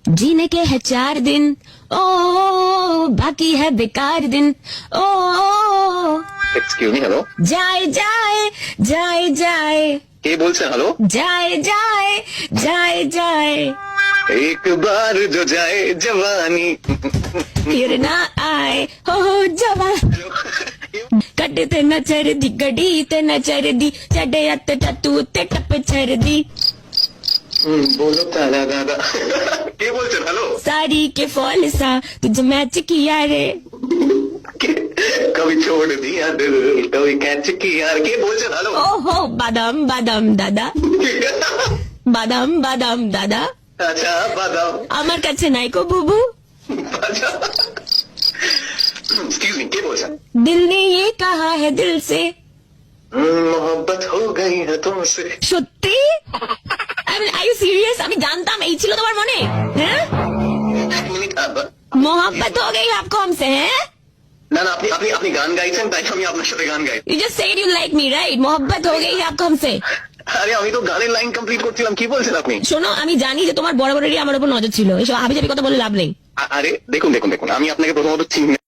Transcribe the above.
जीने के है 4 दिन, ओ बाकी है बेकार दिन, ओ এক্সকিউজ মি, হ্যালো, जाए जाए जाए जाए কে বলছেন? হ্যালো, जाए जाए जाए जाए एक बार जो जाए जवानी। फिर ना आए हो जवा कटे ते न चर दी गड़ी ते न चर दी चढ़े अत टू ते टप चर दी बोलो ताला दादा। কে বলছেন? হ্যালো, साड़ी के फॉल सा तुझे मैच किया रे कभी छोड़ दिया दिल कभी कैच किया। কে বলছেন? হ্যালো, ओहो बादाम बादाम दादा बादाम बादाम दादा আচ্ছা বাদাম। আমার কাছে নাই কো বুবু আচ্ছা, এক্সকিউজ মি, কে বলছেন? दिल ने ये कहा है दिल से मोहब्बत हो गई है तुमसे। সত্যি আর ইউ সিরিয়াস? আমি জানতাম এই ছিল তোমার মনে। হ্যাঁ, এক মিনিট, मोहब्बत हो गई आपको हमसे हैं? না না, আপনি আপনি আপনি গান গাইছেন তাই আমি আপনার সাথে গান গাই। You just said you like me, right? मोहब्बत हो गई है आपको हमसे। আরে আমি তো গানের লাইন কমপ্লিট করছিলাম, কি বলছেন আপনি? শোনো, আমি জানি যে তোমার বরাবরই আমার উপর নজর ছিল, এসব হাবিজাবি কথা বলে লাভ নেই। আরে দেখুন দেখুন দেখুন, আমি আপনাকে প্রথমত চিনি না।